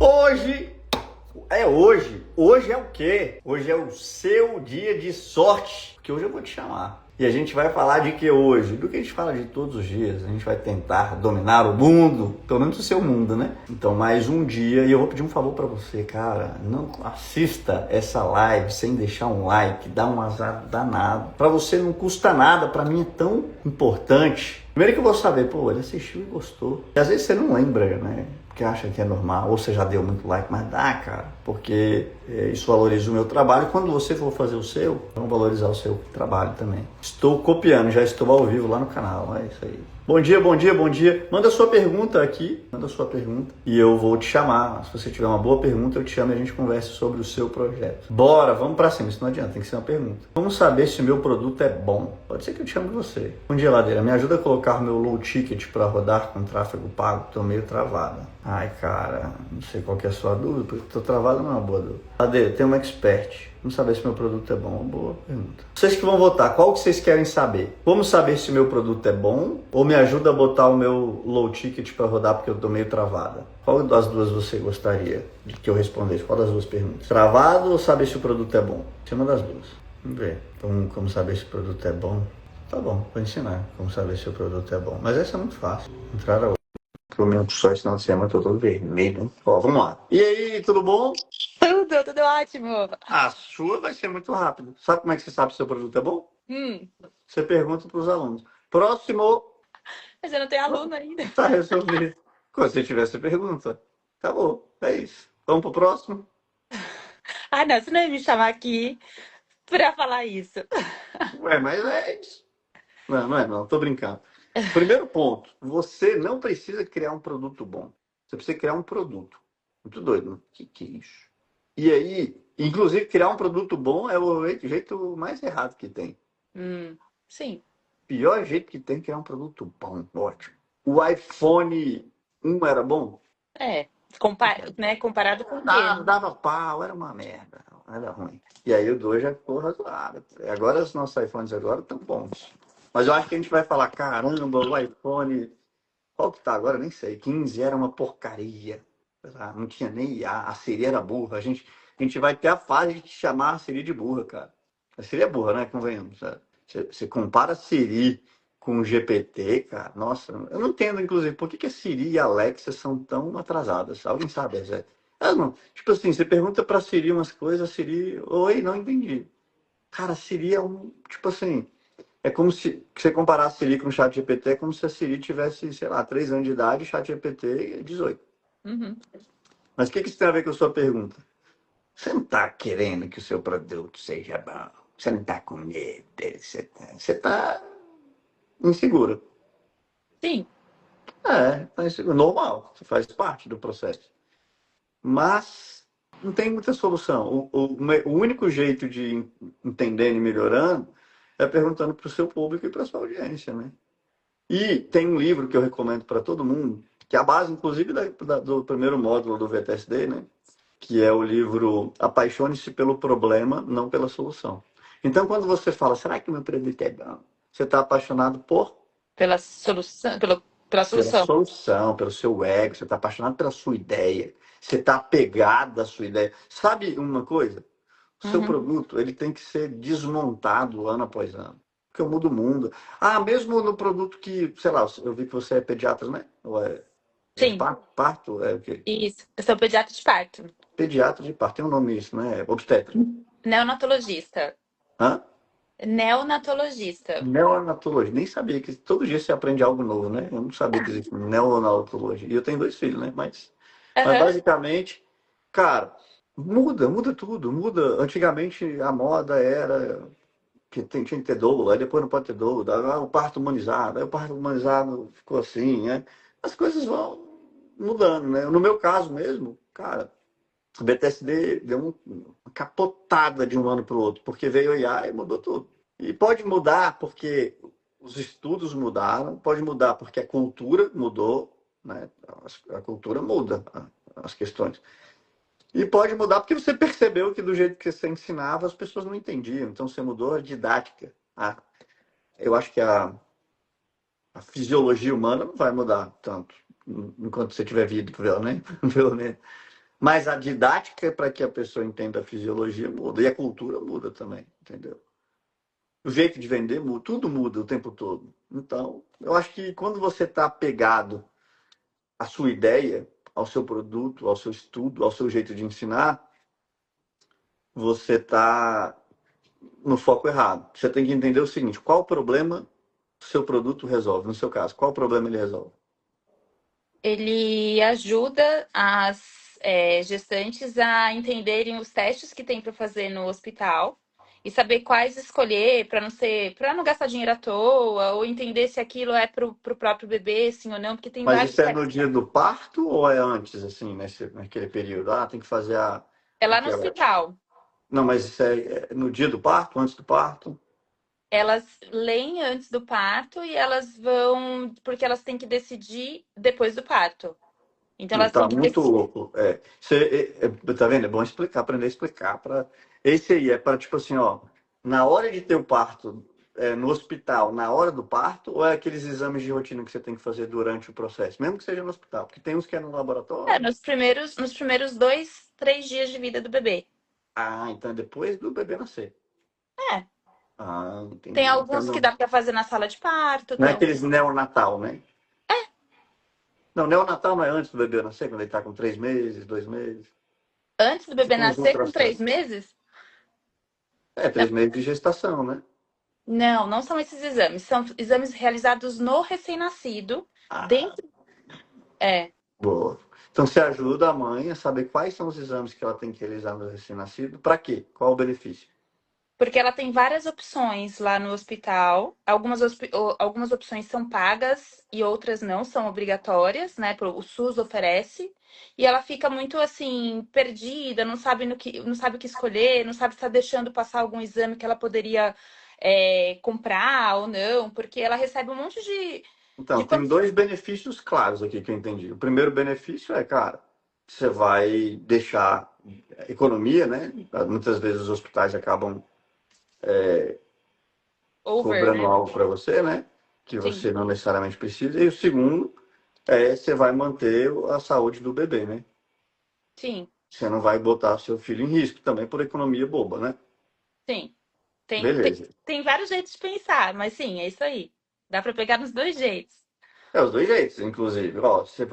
Hoje é hoje. Hoje é o quê? Hoje é o seu dia de sorte. Porque hoje eu vou te chamar. E a gente vai falar de que hoje? Do que a gente fala de todos os dias. A gente vai tentar dominar o mundo. Pelo menos o seu mundo, né? Então, mais um dia. E eu vou pedir um favor pra você, cara. Não assista essa live sem deixar um like. Dá um azar danado. Pra você não custa nada. Pra mim é tão importante. Primeiro que eu vou saber, pô, ele assistiu e gostou. E às vezes você não lembra, né? Porque acha que é normal, ou você já deu muito like, mas dá, cara, porque isso valoriza o meu trabalho. Quando você for fazer o seu, vamos valorizar o seu trabalho também. Estou copiando, já estou ao vivo lá no canal, é isso aí. Bom dia, bom dia, bom dia. Manda sua pergunta aqui, manda sua pergunta e eu vou te chamar. Se você tiver uma boa pergunta, eu te chamo e a gente conversa sobre o seu projeto. Bora, vamos pra cima, isso não adianta, tem que ser uma pergunta. Vamos saber se o meu produto é bom. Pode ser que eu te chame você. Bom dia, Ladeira, me ajuda a colocar o meu low ticket para rodar com tráfego pago? Tô meio travada. Ai, cara, não sei qual que é a sua dúvida, porque tô travada não é uma boa dúvida. Ladeira, tem um expert. Vamos saber se meu produto é bom. Uma boa pergunta. Vocês que vão votar, qual que vocês querem saber? Vamos saber se meu produto é bom ou me ajuda a botar o meu low ticket para rodar porque eu tô meio travada? Qual das duas você gostaria de que eu respondesse? Qual das duas perguntas? Travado ou saber se o produto é bom? Chama das duas. Vamos ver. Então, como saber se o produto é bom? Tá bom, vou ensinar como saber se o produto é bom. Mas essa é muito fácil. Entrar a pelo menos só esse final de semana, tô todo vermelho. Ó, vamos lá. E aí, tudo bom? Tudo ótimo. A sua vai ser muito rápido. Sabe como é que você sabe se seu produto é bom? Hum, Você pergunta para os alunos. Próximo. mas eu não tenho aluno ainda. Tá resolvido. Quando você tiver, você pergunta. Acabou. É isso. Vamos pro próximo? Ah, não, você não ia me chamar aqui pra falar isso. Ué, mas é isso. Não, não é não. Tô brincando. Primeiro ponto. Você não precisa criar um produto bom. Você precisa criar um produto. Muito doido, né? Que é isso? E aí, inclusive, criar um produto bom é o jeito mais errado que tem. Sim. Pior jeito que tem é criar um produto bom. Ótimo. O iPhone 1 era bom? É, né, comparado com o quê? Dava pau, era uma merda, era ruim. E aí o 2 já ficou razoável. Agora os nossos iPhones agora estão bons. Mas eu acho que a gente vai falar, caramba, o iPhone. Qual que tá agora? Nem sei. 15 era uma porcaria. Não tinha nem IA, a Siri era burra. A gente vai ter a fase de chamar a Siri de burra, cara. A Siri é burra, né? Convenhamos. Você compara a Siri com o GPT, cara. Nossa, eu não entendo, inclusive, por que a Siri e a Alexa são tão atrasadas. Alguém sabe, Zé? Não. Tipo assim, você pergunta pra Siri umas coisas, a Siri. Oi, não entendi. Cara, a Siri é um. Tipo assim. É como se você comparasse a Siri com o chat GPT, é como se a Siri tivesse, sei lá, 3 anos de idade e o chat GPT 18. Uhum. Mas o que isso tem a ver com a sua pergunta? Você não está querendo que o seu produto seja bom. Você não está com medo dele. Você tá inseguro. Sim. Tá inseguro. Normal. Isso faz parte do processo. Mas não tem muita solução. O único jeito de entender e melhorando é perguntando para o seu público e para a sua audiência, né? E tem um livro que eu recomendo para todo mundo, que é a base, inclusive, do primeiro módulo do VTSD, né? Que é o livro Apaixone-se pelo Problema, não pela Solução. Então, quando você fala, será que o meu produto é bom? Você está apaixonado Pela solução, pela pela solução. solução, pelo seu ego, você está apaixonado pela sua ideia, você está apegado à sua ideia. Sabe uma coisa? O seu Uhum. produto ele tem que ser desmontado ano após ano. Porque eu mudo o mundo. Mesmo no produto que, sei lá, eu vi que você é pediatra, né? Ou é de Sim, parto? É o quê? isso. Eu sou pediatra de parto. Pediatra de parto, tem um nome isso, né? Obstetra. Neonatologista. Hã? Neonatologista. Neonatologia. Nem sabia que todo dia você aprende algo novo, né? Eu não sabia que existia neonatologia. E eu tenho 2 filhos, né? Mas Aham. basicamente, cara, muda tudo. Muda. Antigamente a moda era que tinha que ter doula, aí depois não pode ter doula. O parto humanizado, aí o parto humanizado ficou assim, né? As coisas vão mudando, né? No meu caso mesmo, cara, o BTSD deu uma capotada de um ano para o outro, porque veio o IA e mudou tudo. E pode mudar porque os estudos mudaram, pode mudar porque a cultura mudou, né? A cultura muda as questões. E pode mudar porque você percebeu que do jeito que você ensinava, as pessoas não entendiam. Então você mudou a didática. Eu acho que a fisiologia humana não vai mudar tanto enquanto você tiver vida, pelo menos. Mas a didática para que a pessoa entenda a fisiologia muda e a cultura muda também, entendeu? O jeito de vender muda, tudo muda o tempo todo. Então, eu acho que quando você está apegado à sua ideia, ao seu produto, ao seu estudo, ao seu jeito de ensinar, você está no foco errado. Você tem que entender o seguinte: qual o problema o seu produto resolve? No seu caso, qual o problema ele resolve? Ele ajuda as gestantes a entenderem os testes que tem para fazer no hospital e saber quais escolher para não gastar dinheiro à toa, ou entender se aquilo é para o próprio bebê, sim ou não, porque tem Mas vários isso é testes. no dia do parto ou é antes, assim, naquele período? Ah, tem que fazer É lá no aquela. hospital. Não, mas isso é no dia do parto, antes do parto? Elas leem antes do parto e elas vão, porque elas têm que decidir depois do parto. Então elas Tá têm que muito decidir. louco. Tá vendo? É bom explicar, aprender a explicar. Esse aí é para, tipo assim, ó, na hora de ter o parto, no hospital, na hora do parto, ou é aqueles exames de rotina que você tem que fazer durante o processo, mesmo que seja no hospital? Porque tem uns que é no laboratório. Nos primeiros 2, 3 dias de vida do bebê. Ah, então é depois do bebê nascer. É. Ah, Tem entendi. Então alguns que dá para fazer na sala de parto, não é tem aqueles alguns neonatal, né? Não, neonatal não é antes do bebê nascer, quando ele tá com 3 meses, 2 meses. antes do bebê Tipo uns nascer com 3 meses. 3 meses de gestação, né? Não, não são esses exames. São exames realizados no recém-nascido. Ah, Dentro. É. boa. Então você ajuda a mãe a saber quais são os exames que ela tem que realizar no recém-nascido. Para quê? Qual o benefício? Porque ela tem várias opções lá no hospital. Algumas opções são pagas e outras não, são obrigatórias, né? O SUS oferece. E ela fica muito assim, perdida, não sabe o que escolher, não sabe se está deixando passar algum exame que ela poderia comprar ou não, porque ela recebe um monte de Então, tem panfleto. dois benefícios claros aqui que eu entendi. O primeiro benefício é, cara, você vai deixar economia, né? Muitas vezes os hospitais acabam Over, cobrando né? algo para você, né? Que Sim, você não necessariamente precisa. E o segundo você vai manter a saúde do bebê, né? sim, Você não vai botar seu filho em risco também por economia boba, né? sim. Tem, Beleza. tem vários jeitos de pensar, mas sim, é isso aí. Dá para pegar nos dois jeitos. É os dois jeitos, inclusive. Ó, você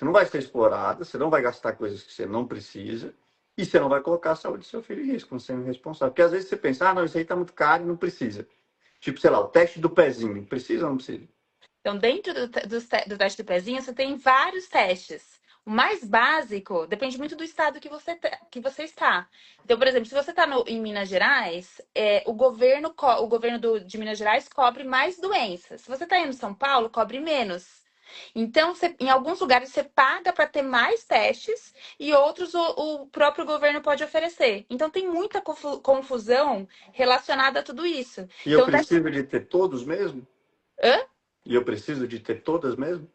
não vai ser explorada, você não vai gastar coisas que você não precisa e você não vai colocar a saúde do seu filho em risco, sendo responsável. Porque às vezes você pensa, ah, não, isso aí tá muito caro e não precisa. Tipo, sei lá, o teste do pezinho, precisa ou não precisa? Então, dentro do teste do pezinho, você tem vários testes. O mais básico depende muito do estado que você está. Então, por exemplo, se você está em Minas Gerais, o governo de Minas Gerais cobre mais doenças. Se você está indo em São Paulo, cobre menos. Então, em alguns lugares você paga para ter mais testes e outros o próprio governo pode oferecer. Então, tem muita confusão relacionada a tudo isso. E eu Então, o teste. preciso de ter todos mesmo? Hã? E eu preciso de ter todas mesmo?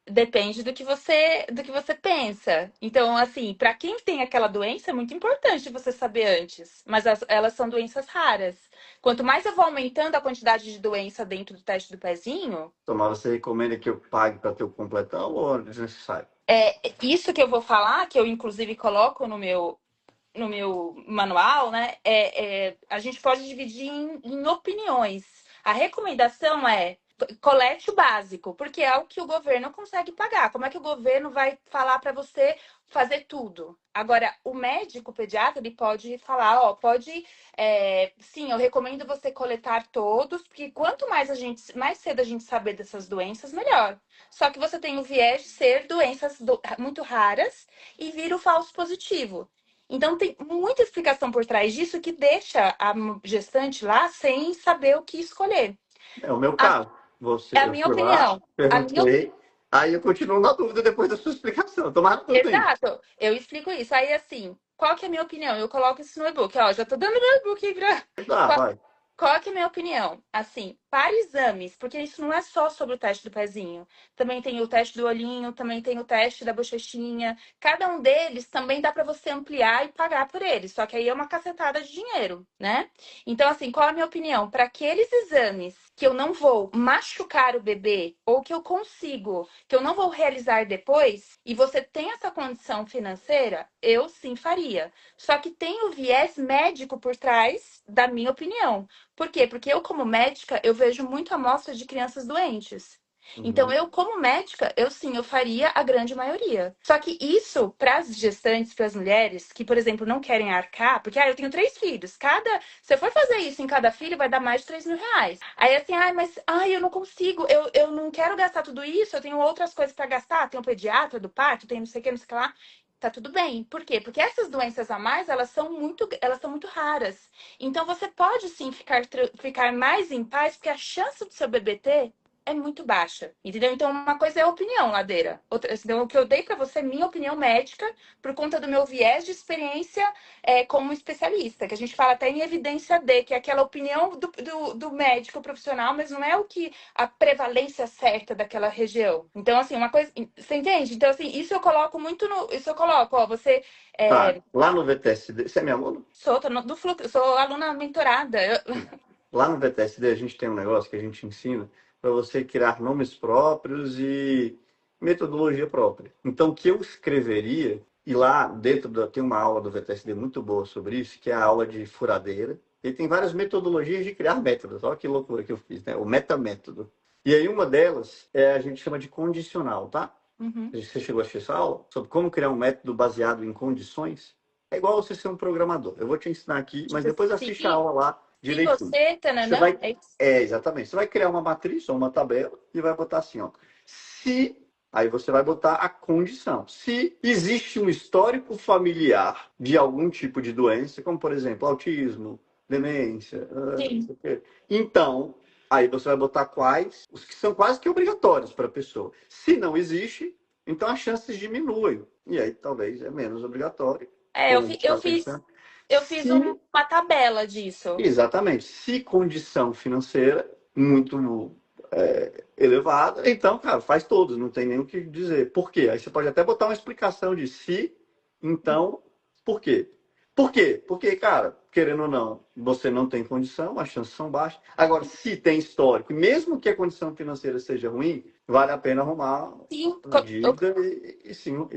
Depende do que você pensa. Então, assim, para quem tem aquela doença, é muito importante você saber antes. Mas elas são doenças raras. Quanto mais eu vou aumentando a quantidade de doença dentro do teste do pezinho, Tomar, você recomenda que eu pague para ter o completão ou é desnecessário? isso que eu vou falar, que eu inclusive coloco no meu manual, né? A gente pode dividir em opiniões. A recomendação é colete o básico, porque é o que o governo consegue pagar. Como é que o governo vai falar para você fazer tudo? Agora, o médico pediatra ele pode falar, ó, sim, eu recomendo você coletar todos, porque quanto mais cedo a gente saber dessas doenças, melhor. Só que você tem o viés de ser doenças muito raras e vira o falso positivo. Então, tem muita explicação por trás disso que deixa a gestante lá sem saber o que escolher. É o meu A- caso. É a Eu minha fui lá, opinião. perguntei, aí eu continuo na dúvida depois da sua explicação. Tomara tudo aí. Exato, eu explico isso. Aí, assim, qual que é a minha opinião? Eu coloco isso no e-book. Ó, já tô dando meu e-book aí pra. Tá, Qual, vai. qual que é a minha opinião? Assim, para exames, porque isso não é só sobre o teste do pezinho. Também tem o teste do olhinho, também tem o teste da bochechinha. Cada um deles também dá para você ampliar e pagar por eles. Só que aí é uma cacetada de dinheiro, né? Então, assim, qual é a minha opinião? Para aqueles exames que eu não vou machucar o bebê ou que eu consigo, que eu não vou realizar depois, e você tem essa condição financeira, eu sim faria. Só que tem o viés médico por trás da minha opinião. Por quê? Porque eu, como médica, eu vejo muito amostra de crianças doentes. Então, Uhum. eu, como médica, eu sim, eu faria a grande maioria. Só que isso, para as gestantes, para as mulheres que, por exemplo, não querem arcar, porque eu tenho 3 filhos, se eu for fazer isso em cada filho, vai dar mais de 3.000 reais. Aí assim, mas eu não consigo, eu não quero gastar tudo isso, eu tenho outras coisas para gastar, tem o pediatra do parto, tem não sei o que, não sei o que lá. Tá tudo bem. Por quê? Porque essas doenças a mais, elas são muito raras. Então você pode sim ficar mais em paz, porque a chance do seu bebê ter é muito baixa, entendeu? Então, uma coisa é a opinião, Ladeira. Outra, então, o que eu dei para você é minha opinião médica, por conta do meu viés de experiência como especialista, que a gente fala até em evidência D, que é aquela opinião do médico profissional, mas não é a prevalência certa daquela região. Então, assim, uma coisa. Você entende? Então, assim, isso eu coloco muito no. Isso eu coloco, ó, você. Tá, lá no VTSD, você é minha aluna? Do fluxo, sou aluna mentorada. Lá no VTSD a gente tem um negócio que a gente ensina para você criar nomes próprios e metodologia própria. Então, o que eu escreveria, e lá dentro tem uma aula do VTSD muito boa sobre isso, que é a aula de furadeira. E tem várias metodologias de criar métodos. Olha que loucura que eu fiz, né? O metamétodo. E aí uma delas a gente chama de condicional, tá? Uhum. Você chegou a assistir essa aula sobre como criar um método baseado em condições? É igual você ser um programador. Eu vou te ensinar aqui, mas Tipo, depois assiste a aula lá se direitinho. você, Você tananã, vai. É, exatamente. Você vai criar uma matriz ou uma tabela e vai botar assim, ó. Se. Aí você vai botar a condição. Se existe um histórico familiar de algum tipo de doença, como por exemplo, autismo, demência, não sim. sei o quê. Então, aí você vai botar quais, os que são quase que obrigatórios para a pessoa. Se não existe, então as chances diminuem. E aí talvez é menos obrigatório, Eu, como fi- você eu está fiz, pensando. eu fiz Se uma tabela disso. Exatamente. Se condição financeira muito elevada, então, cara, faz todos, não tem nem o que dizer. Por quê? Aí você pode até botar uma explicação de se, então, por quê? Por quê? Porque, cara, querendo ou não, você não tem condição, as chances são baixas. Agora, se tem histórico, mesmo que a condição financeira seja ruim, vale a pena arrumar Sim, uma dívida e sim,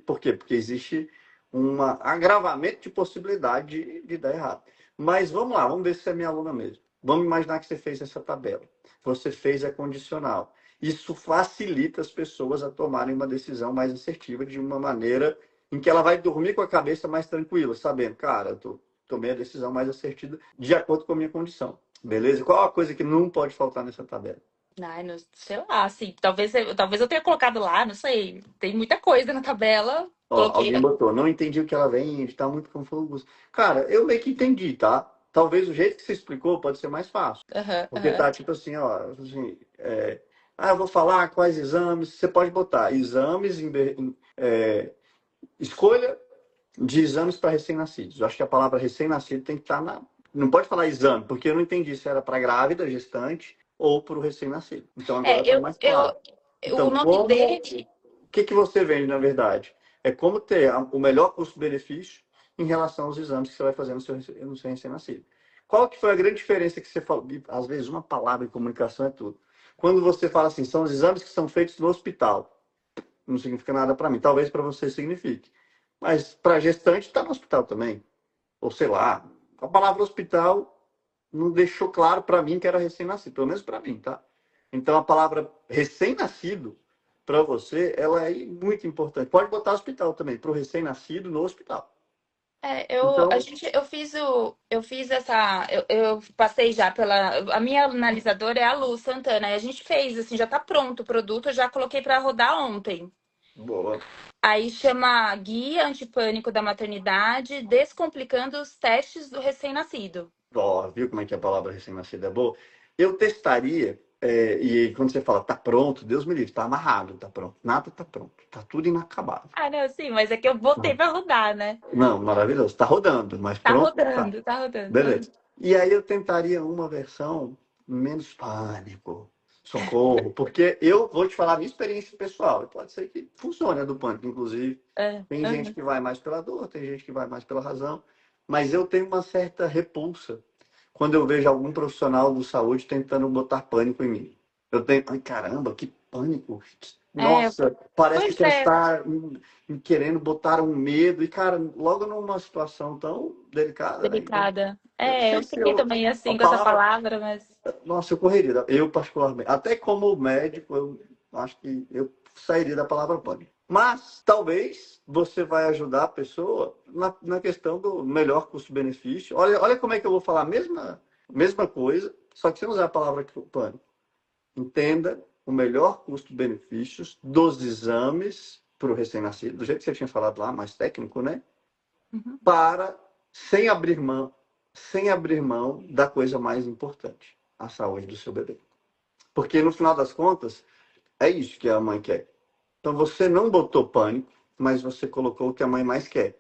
por quê? Porque existe um agravamento de possibilidade de dar errado. Mas vamos lá, vamos ver se você é minha aluna mesmo. Vamos imaginar que você fez essa tabela. Você fez a condicional. Isso facilita as pessoas a tomarem uma decisão mais assertiva de uma maneira em que ela vai dormir com a cabeça mais tranquila, sabendo, cara, eu tomei a decisão mais assertiva de acordo com a minha condição. Beleza? Qual a coisa que não pode faltar nessa tabela? ai, sei lá, assim, talvez eu tenha colocado lá, não sei. Tem muita coisa na tabela. Ó, Coloquei. alguém botou, não entendi o que ela vende, tá muito confuso. Cara, eu meio que entendi, tá? Talvez o jeito que você explicou pode ser mais fácil. Aham, Porque aham. tá tipo assim, ó, assim, eu vou falar quais exames, você pode botar exames, escolha de exames para recém-nascidos. Eu acho que a palavra recém-nascido tem que estar na. Não pode falar exame, porque eu não entendi se era para grávida, gestante ou para o recém-nascido. Então agora está mais claro. O Então, nome como. dele. O que você vende, na verdade? É como ter o melhor custo-benefício em relação aos exames que você vai fazer no seu recém-nascido. Qual que foi a grande diferença que você falou? Às vezes, uma palavra em comunicação é tudo. Quando você fala assim, são os exames que são feitos no hospital. Não significa nada para mim. Talvez para você signifique. Mas para gestante está no hospital também. Ou sei lá. A palavra hospital não deixou claro para mim que era recém-nascido. Pelo menos para mim, tá? Então a palavra recém-nascido para você, ela é muito importante. Pode botar hospital também, para o recém-nascido no hospital. Então, Eu fiz eu passei já a minha analisadora é a Lu Santana, e a gente fez, assim, já tá pronto o produto, eu já coloquei para rodar ontem. boa. Aí chama Guia Antipânico da Maternidade, Descomplicando os Testes do Recém-Nascido. Ó, viu como é que a palavra recém-nascido é boa? Eu testaria, e quando você fala, tá pronto, Deus me livre, tá amarrado, tá pronto. Nada tá pronto, tá tudo inacabado. Ah, não, sim, mas é que eu botei para rodar, né? Não, maravilhoso, tá rodando, mas Tá pronto não tá. rodando, tá rodando. Beleza. E aí eu tentaria uma versão menos pânico, socorro, porque eu vou te falar a minha experiência pessoal. E pode ser que funcione a do pânico, inclusive. Tem gente Aham. que vai mais pela dor, tem gente que vai mais pela razão. Mas eu tenho uma certa repulsa quando eu vejo algum profissional de saúde tentando botar pânico em mim. Eu tenho, ai caramba, que pânico. É, Nossa, parece pois que você é, está querendo botar um medo. E, cara, logo numa situação tão delicada, né? Então, delicada. eu não É, sei eu se fiquei eu. também A assim com essa palavra. palavra, mas. Nossa, eu correria. Eu, particularmente. Até como médico, eu acho que eu sairia da palavra pânico. Mas, talvez, você vai ajudar a pessoa na questão do melhor custo-benefício. Olha como é que eu vou falar a mesma coisa, só que sem usar a palavra pânico. Entenda o melhor custo-benefícios dos exames para o recém-nascido, do jeito que você tinha falado lá, mais técnico, né? Uhum. Para, sem abrir mão da coisa mais importante, a saúde do seu bebê. Porque, no final das contas, é isso que a mãe quer. Então, você não botou pânico, mas você colocou o que a mãe mais quer.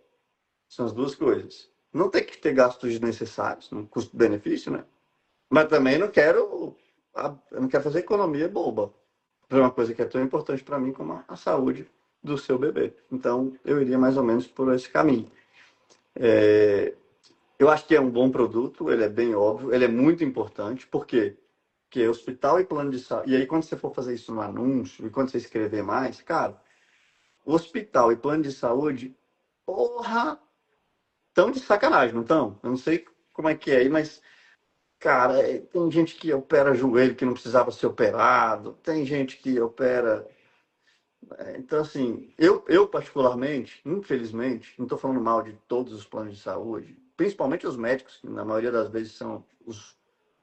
São as duas coisas. Não tem que ter gastos desnecessários, no custo-benefício, né? Mas também eu não quero fazer economia boba para uma coisa que é tão importante para mim como a saúde do seu bebê. Então, eu iria mais ou menos por esse caminho. Eu acho que é um bom produto, ele é bem óbvio, ele é muito importante, por quê? Porque hospital e plano de saúde. E aí, quando você for fazer isso no anúncio, e quando você escrever mais, cara, hospital e plano de saúde, porra, tão de sacanagem, não estão? Eu não sei como é que é aí, mas, cara, tem gente que opera joelho que não precisava ser operado, tem gente que opera. Então, assim, eu particularmente, infelizmente, não estou falando mal de todos os planos de saúde, principalmente os médicos, que na maioria das vezes são os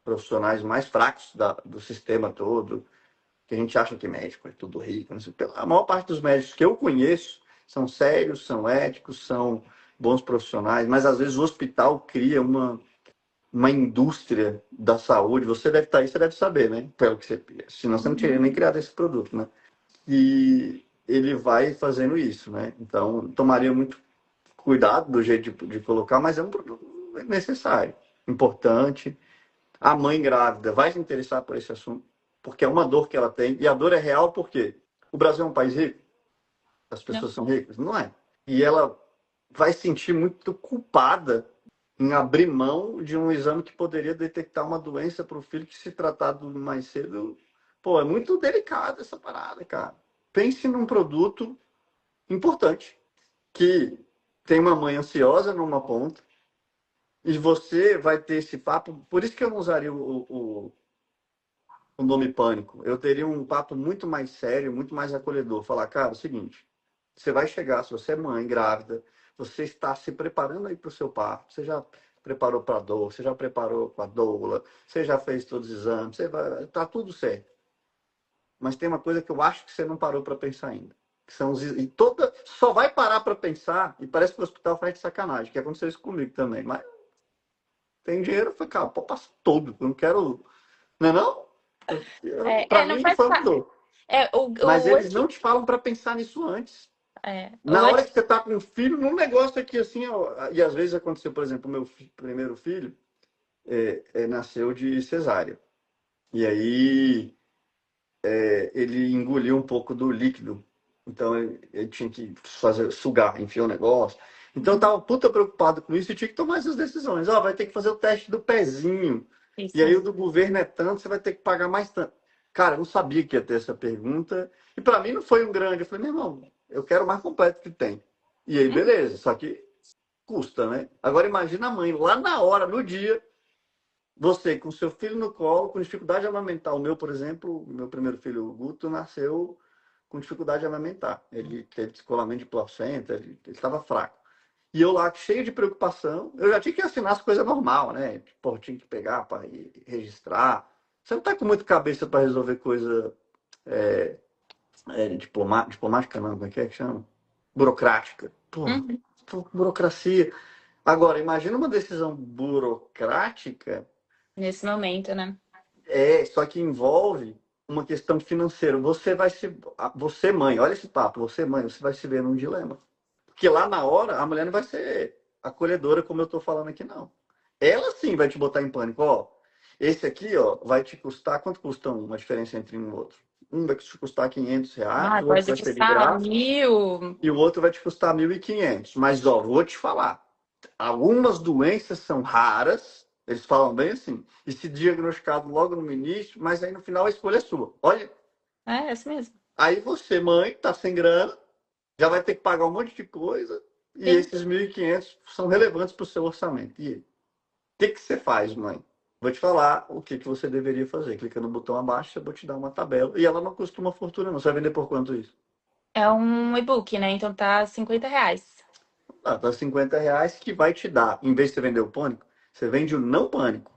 profissionais mais fracos do sistema todo, que a gente acha que médico é tudo rico. Não sei, a maior parte dos médicos que eu conheço são sérios, são éticos, são bons profissionais, mas às vezes o hospital cria uma indústria da saúde. Você deve estar aí, você deve saber, né? Pelo que você, senão você não teria Uhum. nem criado esse produto, né? E ele vai fazendo isso, né? Então, tomaria muito cuidado do jeito de colocar, mas é um produto necessário, importante. A mãe grávida vai se interessar por esse assunto, porque é uma dor que ela tem, e a dor é real porque o Brasil é um país rico, as Não. pessoas são ricas, não é? E ela vai se sentir muito culpada em abrir mão de um exame que poderia detectar uma doença para o filho que, se tratado mais cedo, pô, é muito delicado essa parada, cara. Pense num produto importante que tem uma mãe ansiosa numa ponta e você vai ter esse papo. Por isso que eu não usaria o nome pânico. Eu teria um papo muito mais sério, muito mais acolhedor. Falar, cara, é o seguinte, você vai chegar, se você é mãe grávida, você está se preparando aí para o seu parto, você já preparou para a dor, você já preparou com a doula, você já fez todos os exames, tá tudo certo. Mas tem uma coisa que eu acho que você não parou para pensar ainda. Que são e só vai parar para pensar, e parece que o hospital faz de sacanagem, que aconteceu isso comigo também. Mas tem dinheiro, eu falei, cara, pô, passa todo, eu não quero. Não é não? Para Não mim faz foi uma parte. dor. É, Mas eles não te falam para pensar nisso antes. o Na hora que você tá com um filho, num negócio aqui assim, ó, e às vezes aconteceu, por exemplo, o meu primeiro filho nasceu de cesárea. E aí ele engoliu um pouco do líquido. Então ele tinha que sugar, enfiar o negócio. Então eu Uhum. tava puta preocupado com isso e tinha que tomar essas decisões. Ó, vai ter que fazer o teste do pezinho. E Isso aí o aí. do governo é tanto, você vai ter que pagar mais tanto. Cara, eu não sabia que ia ter essa pergunta. E para mim não foi um grande. Eu falei, meu irmão, eu quero o mais completo que tem. E aí, Uhum. beleza. Só que custa, né? Agora imagina a mãe, lá na hora, no dia, você com seu filho no colo, com dificuldade de amamentar. O meu, por exemplo, meu primeiro filho, o Guto, nasceu com dificuldade de amamentar. Ele teve descolamento de placenta, ele estava fraco. E eu lá, cheio de preocupação, eu já tinha que assinar as coisas normal, né? Tipo, tinha que pegar para registrar. Você não tá com muita cabeça para resolver coisa é, diplomática, não, como é que chama? Burocrática. Uhum. Pô, burocracia. Agora, imagina uma decisão burocrática, Nesse momento, né? só que envolve uma questão financeira. Você mãe, olha esse papo, você mãe, você vai se ver num dilema. Porque lá na hora, a mulher não vai ser acolhedora como eu estou falando aqui, não. Ela sim vai te botar em pânico. Ó, esse aqui, ó, vai te custar, quanto custa uma diferença entre um e outro? Um vai te custar R$ 500, Ah, o outro pode vai ser de custar graça, 1.000. e o outro vai te custar 1.500. Mas, ó, vou te falar, algumas doenças são raras Eles falam bem assim. E se diagnosticado logo no início, mas aí no final a escolha é sua. Olha, É isso mesmo. aí você, mãe, tá sem grana, já vai ter que pagar um monte de coisa, e Sim. esses 1.500 são relevantes para o seu orçamento. E aí? O que você faz, mãe? Vou te falar o que você deveria fazer. Clica no botão abaixo, eu vou te dar uma tabela. E ela não custa uma fortuna, não. Você vai vender por quanto isso? É um e-book, né? Então tá R$ 50. Ah, tá R$ 50 que vai te dar, em vez de você vender o pânico, você vende o não pânico.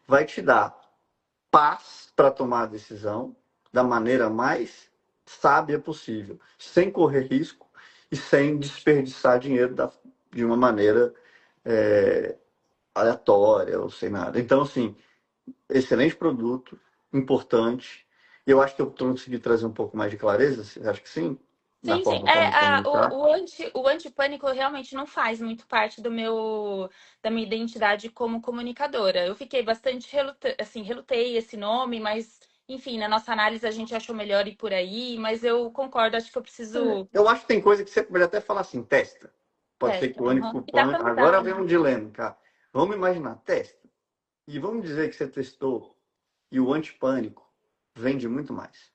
Vai te dar paz para tomar a decisão da maneira mais sábia possível, sem correr risco e sem desperdiçar dinheiro de uma maneira é, aleatória ou sem nada. Então, assim, excelente produto, importante. Eu acho que eu consegui trazer um pouco mais de clareza, acho que sim, na Sim, sim. forma como comunicar. O antipânico realmente não faz muito parte da minha identidade como comunicadora. Eu fiquei bastante assim, relutei esse nome, mas enfim, na nossa análise a gente achou melhor ir por aí, mas eu concordo, acho que eu preciso Eu acho que tem coisa que você pode até falar assim, testa. Pode ser que testa. o único Aham. E dá pan. para Agora mudar, vem né? um dilema, cara. Vamos imaginar, testa. E vamos dizer que você testou e o antipânico vende muito mais.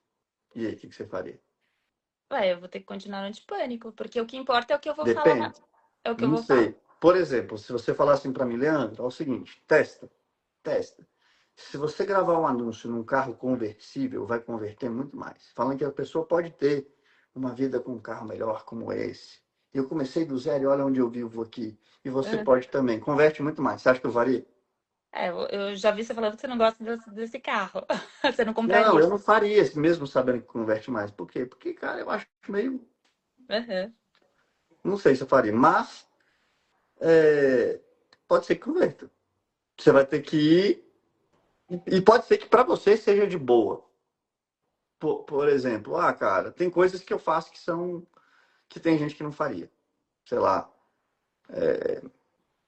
E aí, o que você faria? Ué, eu vou ter que continuar no antipânico, porque o que importa é o que eu vou falar. Depende. É o que eu Não vou falar. sei. Por exemplo, se você falar assim para mim, Leandro, é o seguinte, testa, testa. Se você gravar um anúncio num carro conversível, vai converter muito mais. Falando que a pessoa pode ter uma vida com um carro melhor como esse. Eu comecei do zero e olha onde eu vivo aqui. E você É, pode também. Converte muito mais. Você acha que eu faria? eu já vi você falando que você não gosta desse carro. Você não Não, compraria. eu não faria, mesmo sabendo que converte mais. Por quê? Porque, cara, eu acho meio. Aham. Não sei se eu faria, mas é, pode ser que converta. Você vai ter que ir. E pode ser que para você seja de boa. Por exemplo, cara, tem coisas que eu faço que são. Que tem gente que não faria. Sei lá.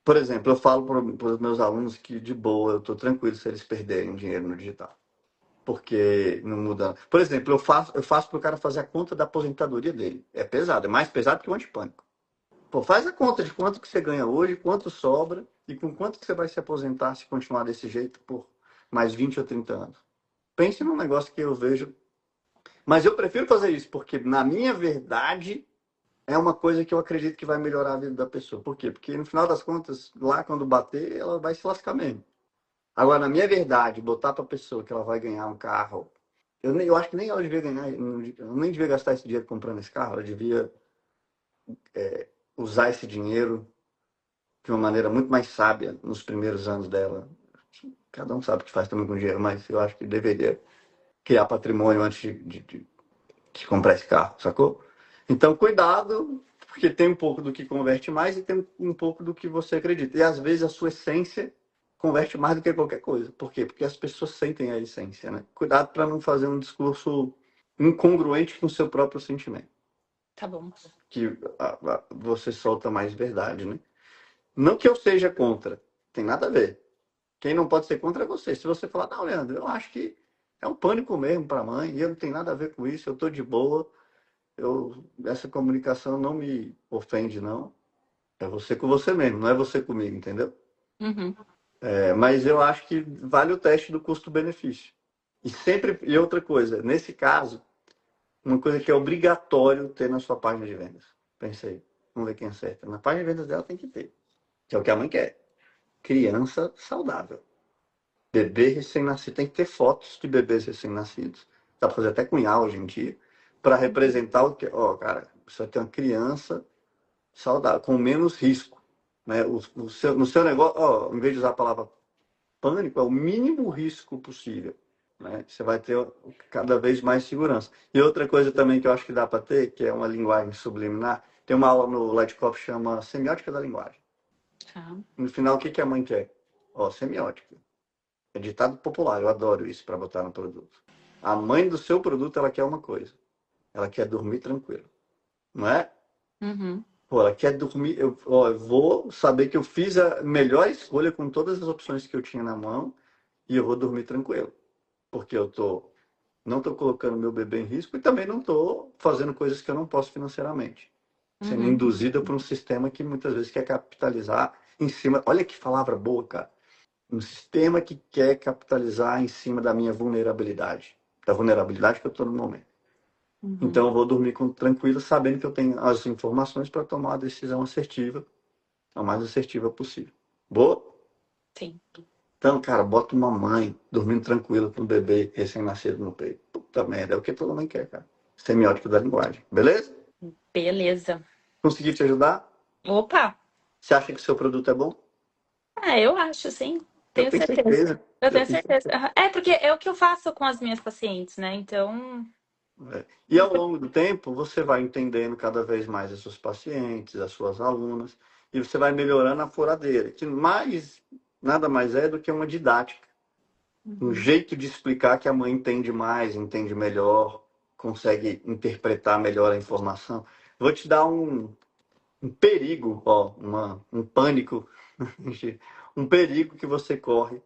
Por exemplo, eu falo para os meus alunos que de boa, eu estou tranquilo se eles perderem dinheiro no digital. Porque não muda. Por exemplo, eu faço para o cara fazer a conta da aposentadoria dele. É pesado, é mais pesado que o antipânico. Pô, faz a conta de quanto que você ganha hoje, quanto sobra e com quanto que você vai se aposentar se continuar desse jeito por mais 20 ou 30 anos. Pense num negócio que eu vejo. Mas eu prefiro fazer isso, porque na minha verdade é uma coisa que eu acredito que vai melhorar a vida da pessoa. Por quê? Porque no final das contas, lá quando bater, ela vai se lascar mesmo. Agora, na minha verdade, botar para a pessoa que ela vai ganhar um carro, eu acho que nem ela devia ganhar, eu nem devia gastar esse dinheiro comprando esse carro, ela devia usar esse dinheiro de uma maneira muito mais sábia nos primeiros anos dela. Cada um sabe o que faz também com dinheiro, mas eu acho que deveria criar patrimônio antes de comprar esse carro, sacou? Então, cuidado, porque tem um pouco do que converte mais e tem um pouco do que você acredita. E às vezes a sua essência converte mais do que qualquer coisa. Por quê? Porque as pessoas sentem a essência, né? Cuidado para não fazer um discurso incongruente com o seu próprio sentimento, Tá bom. que você solta mais verdade, né? Não que eu seja contra, tem nada a ver. Quem não pode ser contra é você. Se você falar, não, Leandro, eu acho que é um pânico mesmo para a mãe, e eu não tenho nada a ver com isso, eu estou de boa, essa comunicação não me ofende, não. É você com você mesmo, não é você comigo, entendeu? Uhum. Mas eu acho que vale o teste do custo-benefício. E outra coisa, nesse caso, uma coisa que é obrigatório ter na sua página de vendas. Pensa aí, vamos ver quem acerta. Na página de vendas dela tem que ter, que é o que a mãe quer. Criança saudável. Bebê recém-nascido. Tem que ter fotos de bebês recém-nascidos. Dá pra fazer até com IA hoje em dia, para representar o que. Ó, cara, você vai ter uma criança saudável, com menos risco. Né? No seu negócio, ó, em vez de usar a palavra pânico, é o mínimo risco possível. Né? Você vai ter cada vez mais segurança. E outra coisa também que eu acho que dá para ter, que é uma linguagem subliminar, tem uma aula no Lightcop que chama Semiótica da Linguagem. Tá. No final, o que que a mãe quer? Ó, semiótica. É ditado popular, eu adoro isso para botar no produto. A mãe do seu produto, ela quer uma coisa. Ela quer dormir tranquilo. Não é? Uhum. Pô, ela quer dormir. Eu vou saber que eu fiz a melhor escolha com todas as opções que eu tinha na mão e eu vou dormir tranquilo. Porque não estou colocando meu bebê em risco e também não estou fazendo coisas que eu não posso financeiramente. Sendo Uhum. induzida por um sistema que muitas vezes quer capitalizar em cima. Olha que palavra boa, cara. Um sistema que quer capitalizar em cima da minha vulnerabilidade, da vulnerabilidade que eu estou no momento. Uhum. Então eu vou dormir tranquilo, sabendo que eu tenho as informações para tomar uma decisão assertiva, a mais assertiva possível. Boa? Sim. Então, cara, bota uma mãe dormindo tranquila com um bebê recém-nascido no peito. Puta merda, é o que toda mãe quer, cara. Semiótica da linguagem. Beleza? Beleza. Consegui te ajudar? Opa! Você acha que o seu produto é bom? Ah, eu acho, sim. Eu Tenho tenho certeza. certeza. Eu Eu tenho tenho certeza. certeza. Aham. É, porque é o que eu faço com as minhas pacientes, né? Então. É. E ao longo do tempo, você vai entendendo cada vez mais as suas pacientes, as suas alunas, e você vai melhorando a furadeira, que mais, nada mais é do que uma didática, um Uhum. jeito de explicar que a mãe entende mais, entende melhor, consegue interpretar melhor a informação. Vou te dar um perigo, ó, um pânico, um perigo que você corre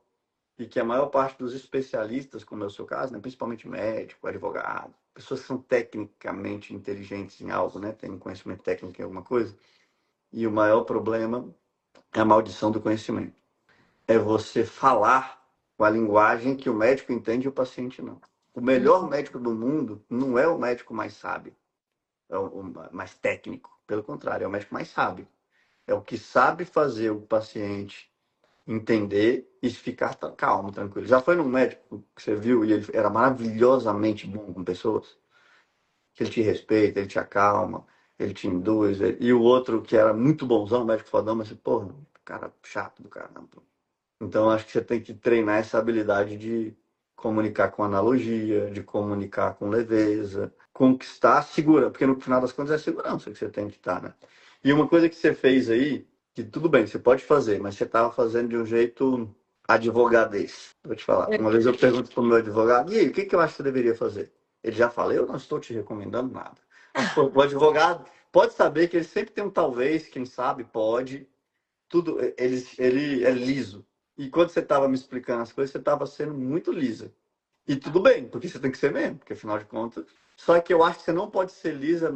e que a maior parte dos especialistas, como é o seu caso, né, principalmente médico, advogado, pessoas que são tecnicamente inteligentes em algo, né, têm conhecimento técnico em alguma coisa, e o maior problema é a maldição do conhecimento. É você falar com a linguagem que o médico entende e o paciente não. O melhor Uhum. médico do mundo não é o médico mais sábio, é o mais técnico. Pelo contrário, é o médico mais sábio. É o que sabe fazer o paciente entender e ficar calmo, tranquilo. Já foi num médico que você viu e ele era maravilhosamente bom com pessoas? Que ele te respeita, ele te acalma, ele te induz. E o outro que era muito bonzão, médico fodão, mas, porra, cara chato do caramba. Então, acho que você tem que treinar essa habilidade de comunicar com analogia, de comunicar com leveza, conquistar segura, porque no final das contas é a segurança que você tem que estar, né? E uma coisa que você fez aí, que tudo bem, você pode fazer, mas você estava fazendo de um jeito advogadez. Vou te falar. Uma vez eu pergunto para o meu advogado, e aí, o que que eu acho que você deveria fazer? Ele já fala, eu não estou te recomendando nada. Mas, pô, o advogado pode saber que ele sempre tem um talvez, quem sabe, pode, tudo, ele é liso. E quando você estava me explicando as coisas, você estava sendo muito lisa. E tudo bem, porque você tem que ser mesmo, porque afinal de contas. Só que eu acho que você não pode ser lisa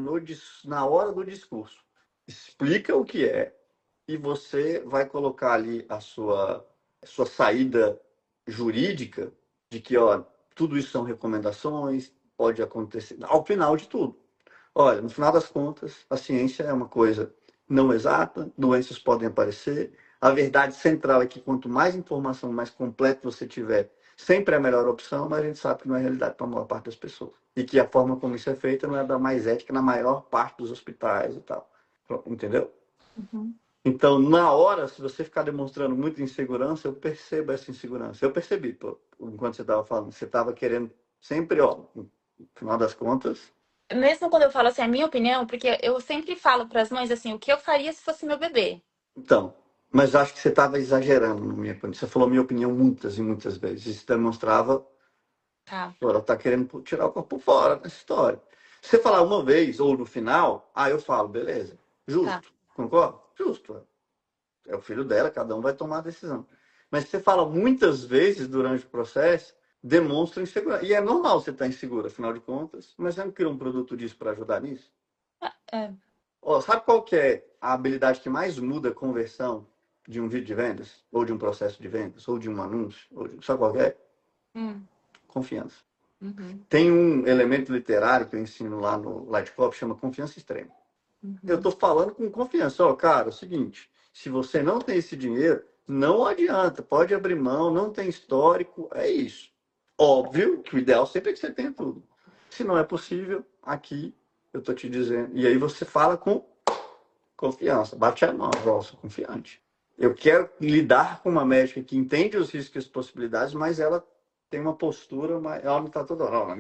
na hora do discurso. Explica o que é e você vai colocar ali a sua saída jurídica de que, ó, tudo isso são recomendações, pode acontecer. Ao final de tudo. Olha, no final das contas, a ciência é uma coisa não exata, doenças podem aparecer. A verdade central é que quanto mais informação, mais completa você tiver, sempre é a melhor opção, mas a gente sabe que não é realidade para a maior parte das pessoas. E que a forma como isso é feita não é da mais ética na maior parte dos hospitais e tal. Entendeu? Uhum. Então, na hora, se você ficar demonstrando muita insegurança, eu percebo essa insegurança. Eu percebi, pô, enquanto você estava falando, você estava querendo sempre, ó, no final das contas. Mesmo quando eu falo assim, a minha opinião, porque eu sempre falo para as mães assim, o que eu faria se fosse meu bebê. Então, mas acho que você estava exagerando na minha opinião. Você falou minha opinião muitas e muitas vezes. Isso demonstrava, Tá, pô, ela está querendo tirar o corpo fora dessa história. Se você falar uma vez ou no final, eu falo, beleza, tá. justo, concorda? Justo. É o filho dela, cada um vai tomar a decisão. Mas se você fala muitas vezes durante o processo, demonstra insegurança. E é normal você estar inseguro, afinal de contas, mas você não cria um produto disso para ajudar nisso? É. Ó, sabe qual que é a habilidade que mais muda a conversão de um vídeo de vendas? Ou de um processo de vendas? Ou de um anúncio? Sabe qual que é? Hum. Confiança. Uhum. Tem um elemento literário que eu ensino lá no Light Cop, chama confiança extrema. Eu Uhum. estou falando com confiança. Ó, cara, é o seguinte, se você não tem esse dinheiro, não adianta, pode abrir mão, não tem histórico, é isso. Óbvio que o ideal sempre é que você tenha tudo. Se não é possível, aqui eu estou te dizendo. E aí você fala com confiança. Bate a mão, ó, sou confiante. Eu quero lidar com uma médica que entende os riscos e as possibilidades, mas ela tem uma postura, mas ela não está toda hora.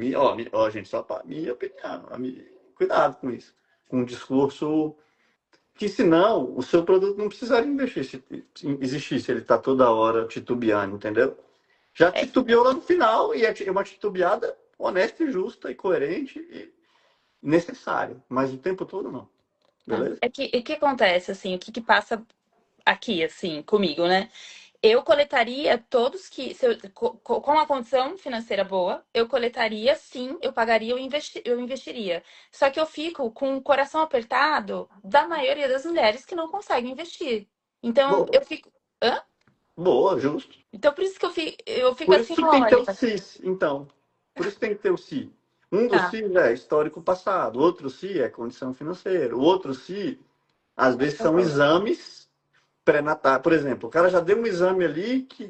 Ó, gente, só para minha opinião. Cuidado com isso. Com um discurso que, senão, o seu produto não precisaria investir, existir se ele está toda hora titubeando, entendeu? Já É, titubeou lá no final e é uma titubeada honesta e justa e coerente e necessária, mas o tempo todo não. Beleza? é que o que acontece, assim, o que que passa aqui, assim, comigo, né? Eu coletaria todos que, se eu- com a condição financeira boa, eu coletaria, sim, eu pagaria, eu investiria. Só que eu fico com o coração apertado da maioria das mulheres que não conseguem investir. Então, Boa. eu fico. Hã? Boa, justo. Então, por isso que eu fico Por assim, isso que tem que ter o olha. CIS, então. Por isso tem que ter o CI. Um dos Tá. CIs é histórico passado, o outro CI é condição financeira, o outro CI, às vezes, são exames pré-natal. Por exemplo, o cara já deu um exame ali que,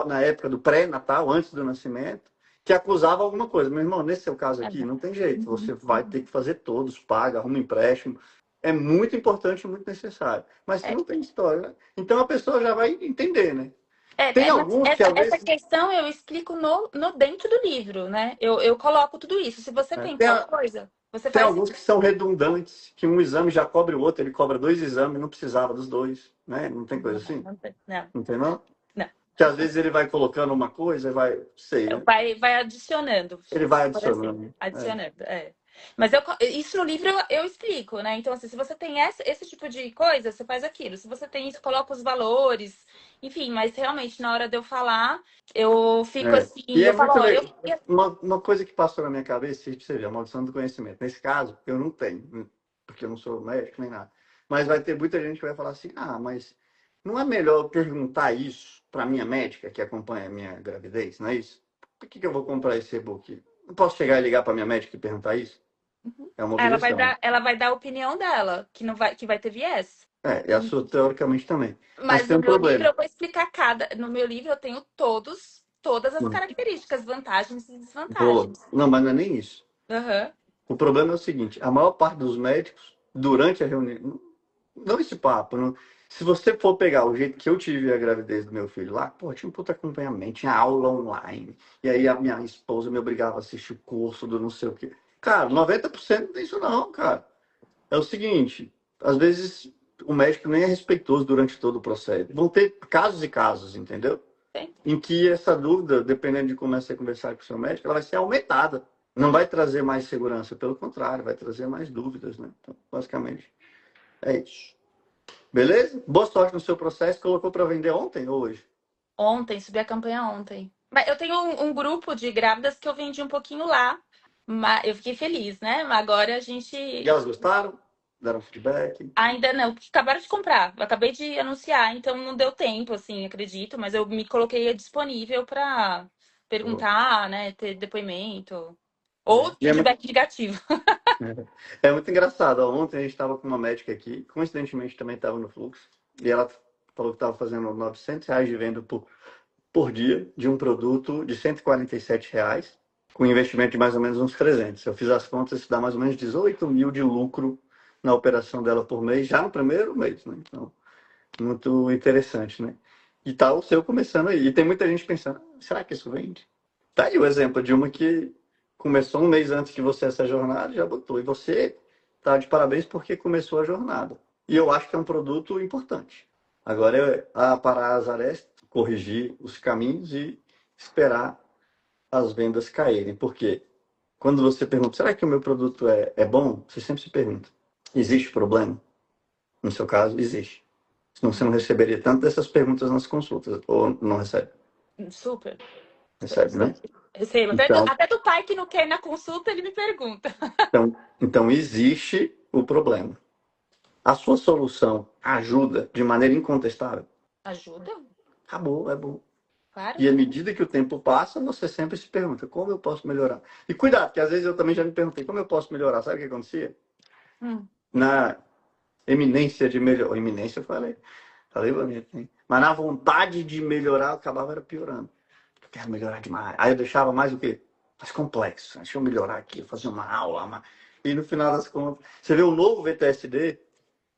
na época do pré-natal, antes do nascimento, que acusava alguma coisa. Meu irmão, nesse seu caso aqui, não tem jeito. Você vai ter que fazer todos, paga, arruma empréstimo. É muito importante e muito necessário. Mas se É, não tem história, né? Então a pessoa já vai entender, né? Tem mas alguns que essa, às essa vezes. questão eu explico no dentro do livro, né? Eu coloco tudo isso. Se você É, tem tal coisa, você tem faz alguns isso. que são redundantes, que um exame já cobre o outro, ele cobra dois exames, não precisava dos dois, né? Não tem coisa Não, assim? não, Não tem não? não. Que às vezes ele vai colocando uma coisa, vai, sei, né? Vai adicionando, Ele vai por assim, adicionando. É. adicionando, é. Mas isso no livro eu explico, né? Então, assim, se você tem esse tipo de coisa, você faz aquilo. Se você tem isso, coloca os valores, enfim, mas realmente, na hora de eu falar, eu fico É. assim, E é eu falo, muito ó, legal. Uma coisa que passou na minha cabeça, você vê, a maldição do conhecimento. Nesse caso, eu não tenho, porque eu não sou médico nem nada. Mas vai ter muita gente que vai falar assim: ah, mas não é melhor eu perguntar isso para minha médica que acompanha a minha gravidez, não é isso? Por que eu vou comprar esse e-book? Não posso chegar e ligar para minha médica e perguntar isso? É uma objeção. ela vai dar a opinião dela, que vai ter viés. É, e a sua teoricamente também. Mas Mas tem no um meu livro problema. eu vou explicar no meu livro eu tenho todas as características, vantagens e Boa. desvantagens. Não, mas não é nem isso. Aham. O problema é o seguinte: a maior parte dos médicos, durante a reunião, não esse papo, não, se você for pegar o jeito que eu tive a gravidez do meu filho lá, pô, tinha um puta acompanhamento, tinha aula online, e aí a minha esposa me obrigava a assistir o curso do não sei o quê. Cara, 90% não tem isso não, cara. É o seguinte, às vezes o médico nem é respeitoso durante todo o processo. Vão ter casos e casos, entendeu? Tem. Em que essa dúvida, dependendo de como você conversar com o seu médico, ela vai ser aumentada. Não vai trazer mais segurança, pelo contrário, vai trazer mais dúvidas, né? Então, basicamente, é isso. Beleza? Boa sorte no seu processo. Colocou para vender ontem ou hoje? Ontem, subi a campanha ontem. Mas eu tenho um grupo de grávidas que eu vendi um pouquinho lá. Mas eu fiquei feliz, né? Mas agora a E gente elas gostaram? Deram feedback? ainda não, porque acabaram de comprar. Eu acabei de anunciar, então não deu tempo, assim, acredito. Mas eu me coloquei disponível para perguntar, né? Ter depoimento. Ou E é muito, feedback negativo. é muito engraçado. Ontem a gente estava com uma médica aqui, coincidentemente também estava no fluxo, e ela falou que estava fazendo R$ 900 de venda por dia de um produto de R$ 147, com investimento de mais ou menos uns 300. Eu fiz as contas, isso dá mais ou menos 18 mil de lucro na operação dela por mês, já no primeiro mês, né? Então, muito interessante, né? E tá o seu começando aí. E tem muita gente pensando, será que isso vende? Tá aí o exemplo de uma que começou um mês antes de você essa jornada, já botou. E você tá de parabéns porque começou a jornada. E eu acho que é um produto importante. Agora é parar as arestas, corrigir os caminhos e esperar as vendas caírem. Por quê? Quando você pergunta, será que o meu produto é bom? Você sempre se pergunta, existe problema? No seu caso, existe. Senão você não receberia tanto dessas perguntas nas consultas. Ou não recebe? Super. Recebe, né? Recebo. Então, Até do pai que não quer ir na consulta, ele me pergunta. então existe o problema. A sua solução ajuda de maneira incontestável? Ajuda? Acabou, é bom. Claro. E à medida que o tempo passa, você sempre se pergunta, como eu posso melhorar? E cuidado, que às vezes eu também já me perguntei, como eu posso melhorar? Sabe o que acontecia? Hum. Na eminência de melhorar, eminência eu falei bonito, hein? Mas na vontade de melhorar, eu acabava era piorando. Eu quero melhorar demais. Aí eu deixava mais o quê? Mais complexo. Deixa eu melhorar aqui, fazer uma aula. E no final das contas, você vê o novo VTSD,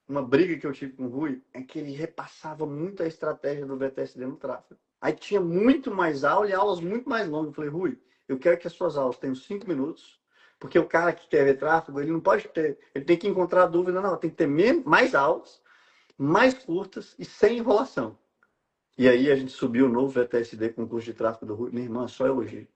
uma briga que eu tive com o Rui, é que ele repassava muito a estratégia do VTSD no tráfego. Aí tinha muito mais aula e aulas muito mais longas. Eu falei, Rui, eu quero que as suas aulas tenham 5 minutos, porque o cara que quer ver tráfego, ele não pode ter, ele tem que encontrar dúvida, não, tem que ter mais aulas, mais curtas e sem enrolação. E aí a gente subiu o novo VTSD com o curso de tráfego do Rui. Minha irmã, só elogio.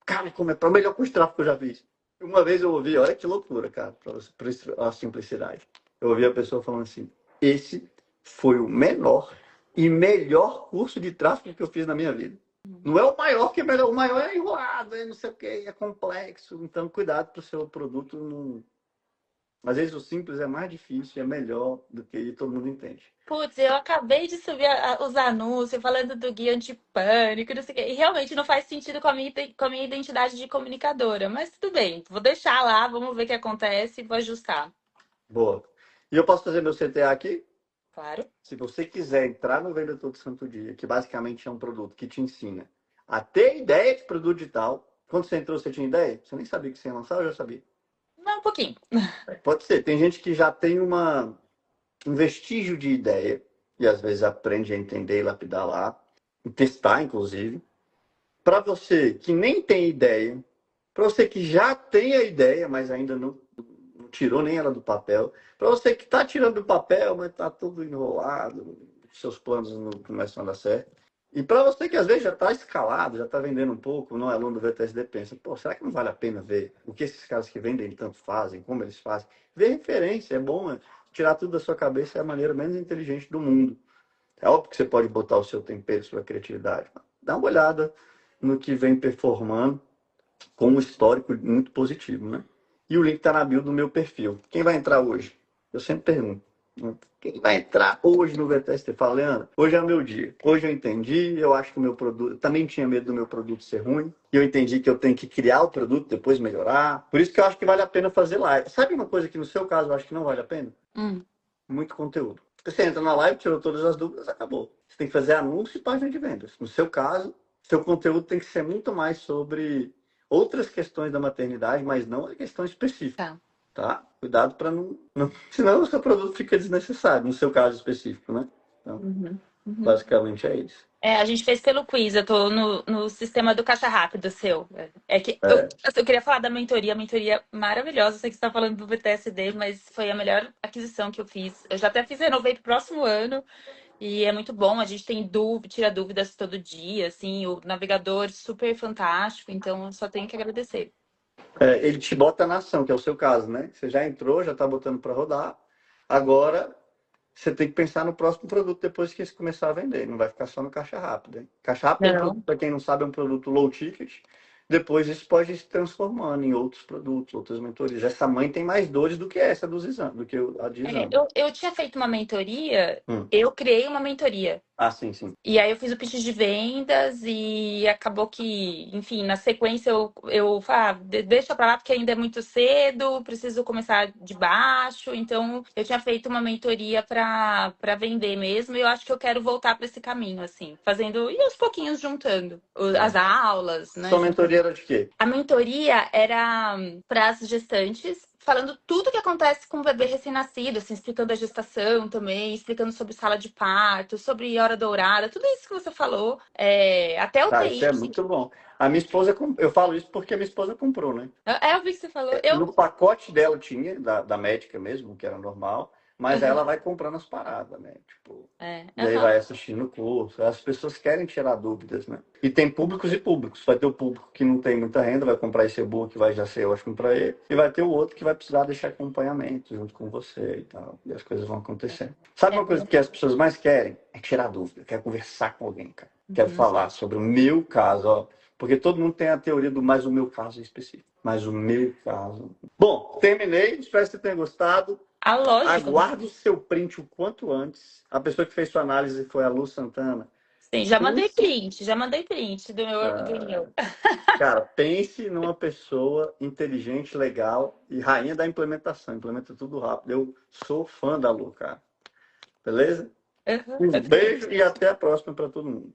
Cara, como é o melhor curso de tráfego que eu já fiz. Uma vez eu ouvi, olha que loucura, cara, para a simplicidade. Eu ouvi a pessoa falando assim: esse foi o menor e melhor curso de tráfego que eu fiz na minha vida. Não é o maior que é melhor, o maior é enrolado, é não sei o que, é complexo. Então, cuidado para o seu produto não Às vezes o simples é mais difícil, é melhor do que todo mundo entende. Putz, eu acabei de subir os anúncios falando do guia antipânico, não sei o quê. E realmente não faz sentido com com a minha identidade de comunicadora. Mas tudo bem, vou deixar lá, vamos ver o que acontece e vou ajustar. Boa. E eu posso fazer meu CTA aqui? Claro. Se você quiser entrar no Venda Todo Santo Dia, que basicamente é um produto que te ensina a ter ideia de produto digital. Quando você entrou, você tinha ideia? Você nem sabia que você ia lançar ou já sabia? Não, um pouquinho. Pode ser. Tem gente que já tem um vestígio de ideia e às vezes aprende a entender e lapidar lá, e testar, inclusive. Para você que nem tem ideia, para você que já tem a ideia, mas ainda não tirou nem ela do papel, para você que está tirando do papel, mas está tudo enrolado, seus planos não começam a dar certo. E para você que às vezes já está escalado, já está vendendo um pouco, não é aluno do VTSD, pensa, pô, será que não vale a pena ver o que esses caras que vendem tanto fazem, como eles fazem? Ver referência, é bom, tirar tudo da sua cabeça é a maneira menos inteligente do mundo. É óbvio que você pode botar o seu tempero, sua criatividade. Mas dá uma olhada no que vem performando com um histórico muito positivo, né? E o link está na bio do meu perfil. Quem vai entrar hoje? Eu sempre pergunto. Quem vai entrar hoje no VTST? Fala, Leandro, hoje é o meu dia. Hoje eu entendi, eu acho que o meu produto... Eu também tinha medo do meu produto ser ruim. E eu entendi que eu tenho que criar o produto, depois melhorar. Por isso que eu acho que vale a pena fazer live. Sabe uma coisa que no seu caso eu acho que não vale a pena? Hum. Muito conteúdo. Você entra na live, tirou todas as dúvidas, acabou. Você tem que fazer anúncio e página de vendas. No seu caso, seu conteúdo tem que ser muito mais sobre outras questões da maternidade, mas não a questão específica. Tá. Tá? Cuidado para não. Senão o seu produto fica desnecessário, no seu caso específico, né? Então, Uhum. Uhum. basicamente é isso. A gente fez pelo quiz, eu tô no sistema do Caixa Rápido seu. É que É. eu queria falar da mentoria maravilhosa. Eu sei que você está falando do VTSD, mas foi a melhor aquisição que eu fiz. Eu já até fiz, renovei pro próximo ano. E é muito bom, a gente tem dúvida, tira dúvidas todo dia, assim, o navegador super fantástico, então eu só tenho que agradecer. Ele te bota na ação, que é o seu caso, né? Você já entrou, já está botando para rodar. Agora você tem que pensar no próximo produto depois que você começar a vender. Não vai ficar só no caixa rápido. Hein? Caixa rápido é um produto, Não. para quem não sabe, é um produto low ticket. Depois isso pode ir se transformando em outros produtos, outras mentorias. Essa mãe tem mais dores do que essa dos exames, do que a de exame. Eu tinha feito uma mentoria, Hum. eu criei uma mentoria. Ah, sim, sim. E aí eu fiz o pitch de vendas e acabou que, enfim, na sequência eu falei, deixa pra lá porque ainda é muito cedo, preciso começar de baixo. Então eu tinha feito uma mentoria pra vender mesmo e eu acho que eu quero voltar pra esse caminho, assim, fazendo e aos pouquinhos juntando as aulas, né? Sua mentoria era de quê? A mentoria era para as gestantes, falando tudo que acontece com o bebê recém-nascido, assim, explicando a gestação também, explicando sobre sala de parto, sobre hora dourada, tudo isso que você falou, até o Tá, isso TI. é muito bom. A minha esposa, eu falo isso porque a minha esposa comprou, né? Eu vi que você falou. Eu. No pacote dela tinha, da médica mesmo, que era normal, mas ela vai comprando as paradas, né? Tipo, e aí Aham. vai assistindo o curso. As pessoas querem tirar dúvidas, né? E tem públicos e públicos. Vai ter o público que não tem muita renda, vai comprar esse e-book, vai já ser ótimo para ele. E vai ter o outro que vai precisar deixar acompanhamento junto com você e tal. E as coisas vão acontecendo. Sabe uma coisa que as pessoas mais querem? É tirar dúvida, quer conversar com alguém, cara. Quer Uhum. falar sobre o meu caso, ó. Porque todo mundo tem a teoria do mais o meu caso específico. Mas o meu caso. Bom, terminei. Espero que você tenha gostado. Ah, lógico. Aguarde o seu print o quanto antes. A pessoa que fez sua análise foi a Lu Santana. Sim, Pense, já mandei print do meu. cara, pense numa pessoa inteligente, legal e rainha da implementação. Implementa tudo rápido. Eu sou fã da Lu, cara. Beleza? Uhum. Um beijo e até a próxima para todo mundo.